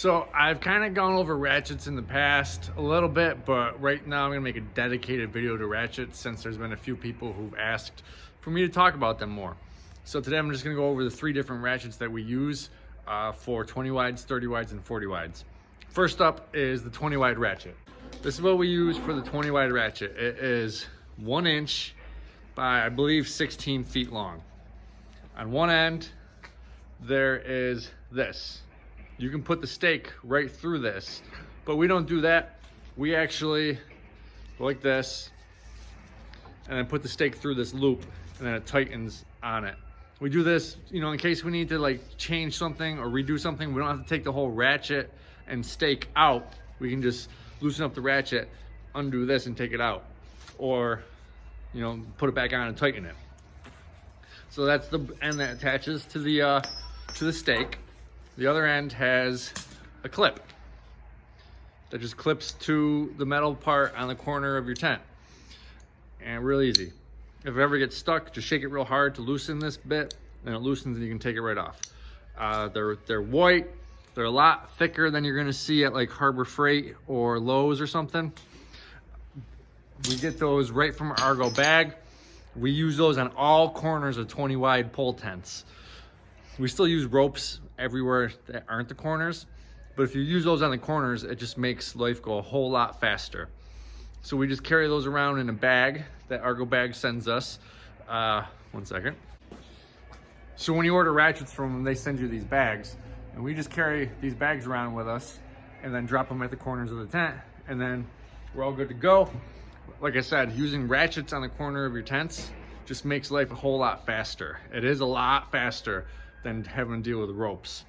So I've kind of gone over ratchets in the past a little bit, but right now I'm gonna make a dedicated video to ratchets since there's been a few people who've asked for me to talk about them more. So today I'm just gonna go over the 3 different ratchets that we use for 20 wides, 30 wides, and 40 wides. First up is the 20 wide ratchet. This is what we use for the 20 wide ratchet. It is 1 inch by, I believe, 16 feet long. On one end, there is this. You can put the stake right through this, but we don't do that. We actually go like this and then put the stake through this loop, and then it tightens on it. We do this, in case we need to like change something or redo something. We don't have to take the whole ratchet and stake out. We can just loosen up the ratchet, undo this and take it out, or put it back on and tighten it. So that's the end that attaches to the stake. The other end has a clip that just clips to the metal part on the corner of your tent. And real easy. If it ever gets stuck, just shake it real hard to loosen this bit, and it loosens and you can take it right off. They're white. They're a lot thicker than you're gonna see at like Harbor Freight or Lowe's or something. We get those right from Argo Bag. We use those on all corners of 20 wide pole tents. We still use ropes everywhere that aren't the corners, but if you use those on the corners, it just makes life go a whole lot faster. So we just carry those around in a bag that Argo Bag sends us. One second. So when you order ratchets from them, they send you these bags, and we just carry these bags around with us and then drop them at the corners of the tent, and then we're all good to go. Like I said, using ratchets on the corner of your tents just makes life a whole lot faster. It is a lot faster than having to deal with ropes.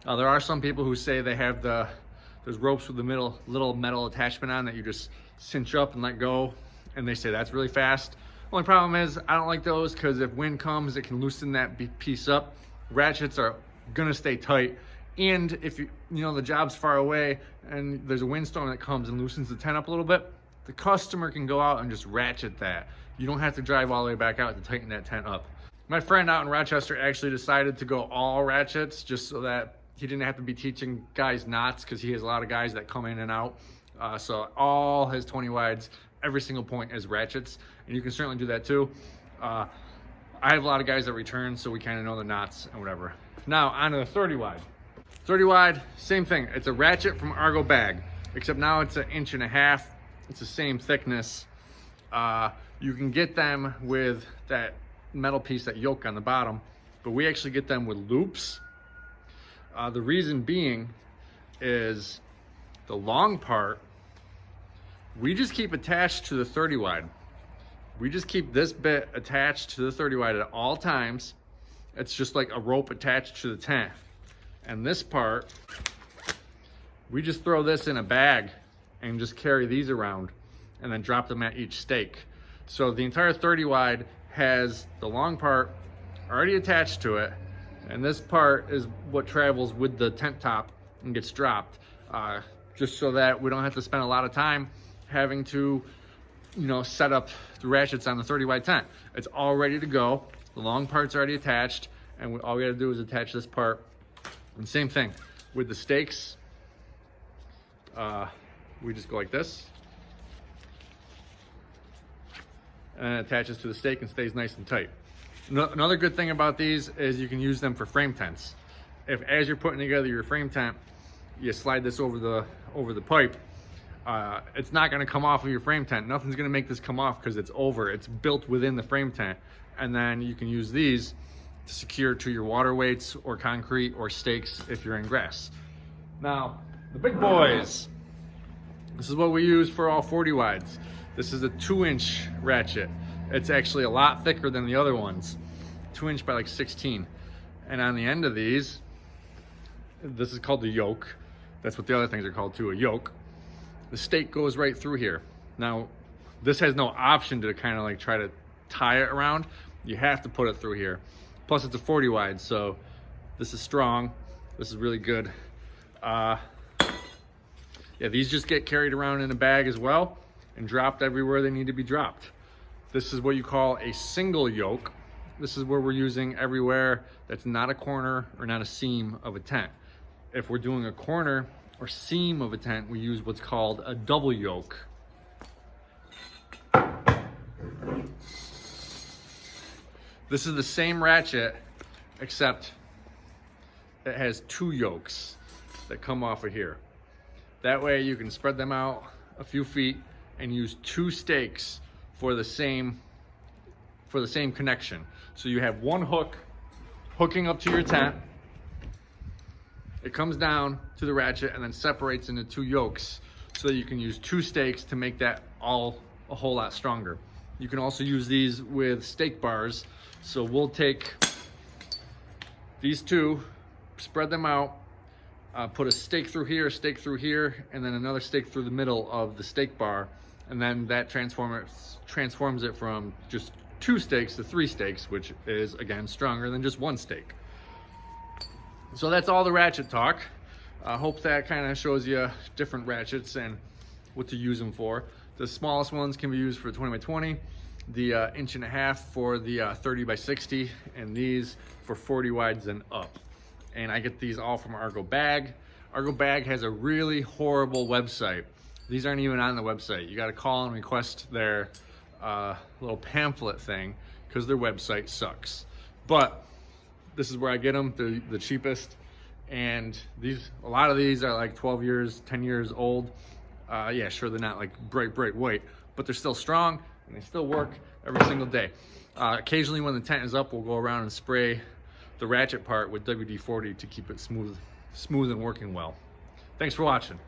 There are some people who say they have those ropes with the little metal attachment on that you just cinch up and let go, and they say that's really fast. Only problem is I don't like those because if wind comes, it can loosen that piece up. Ratchets are gonna stay tight, and if the job's far away and there's a windstorm that comes and loosens the tent up a little bit, the customer can go out and just ratchet that. You don't have to drive all the way back out to tighten that tent up. My friend out in Rochester actually decided to go all ratchets just so that he didn't have to be teaching guys knots, because he has a lot of guys that come in and out. So all his 20 wides, every single point is ratchets, and you can certainly do that too. I have a lot of guys that return, so we kind of know the knots and whatever. Now on to the 30 wide. 30 wide, same thing. It's a ratchet from Argo Bag, except now it's 1.5 inches. It's the same thickness. You can get them with that metal piece, that yoke on the bottom, but we actually get them with loops. The reason being is the long part, we just keep attached to the 30 wide. We just keep this bit attached to the 30 wide at all times. It's just like a rope attached to the tent. And this part, we just throw this in a bag and just carry these around and then drop them at each stake. So the entire 30 wide has the long part already attached to it, and this part is what travels with the tent top and gets dropped, just so that we don't have to spend a lot of time having to set up the ratchets on the 30 wide tent. It's all ready to go. The long part's already attached, and all we gotta do is attach this part. And same thing with the stakes. We just go like this, and it attaches to the stake and stays nice and tight. Another good thing about these is you can use them for frame tents. If as you're putting together your frame tent, you slide this over the pipe, it's not going to come off of your frame tent. Nothing's going to make this come off because it's built within the frame tent. And then you can use these to secure to your water weights or concrete or stakes if you're in grass. Now, the big boys. This is what we use for all 40 wides. This is a 2-inch ratchet. It's actually a lot thicker than the other ones. 2 inch by like 16. And on the end of these, this is called the yoke. That's what the other things are called too, a yoke. The stake goes right through here. Now, this has no option to kind of like try to tie it around. You have to put it through here. Plus it's a 40 wide, so this is strong. This is really good. Yeah, these just get carried around in a bag as well and dropped everywhere they need to be dropped. This is what you call a single yoke. This is where we're using everywhere that's not a corner or not a seam of a tent. If we're doing a corner or seam of a tent, we use what's called a double yoke. This is the same ratchet, except it has 2 yokes that come off of here. That way you can spread them out a few feet and use 2 stakes for the same connection. So you have one hook hooking up to your tent. It comes down to the ratchet and then separates into 2 yokes, so that you can use 2 stakes to make that all a whole lot stronger. You can also use these with stake bars. So we'll take these 2, spread them out, put a stake through here, and then another stake through the middle of the stake bar, and then that transforms it from just 2 stakes to 3 stakes, which is again stronger than just 1 stake. So that's all the ratchet talk. I hope that kind of shows you different ratchets and what to use them for. The smallest ones can be used for 20 by 20, the 1.5 inch for the 30 by 60, and these for 40 wides and up. And I get these all from Argo Bag. Argo Bag has a really horrible website. These aren't even on the website. You gotta call and request their little pamphlet thing, because their website sucks. But this is where I get them. They're the cheapest. And a lot of these are like 12 years, 10 years old. Yeah, sure, they're not like bright white, but they're still strong and they still work every single day. Occasionally when the tent is up, we'll go around and spray the ratchet part with WD-40 to keep it smooth and working well. Thanks for watching.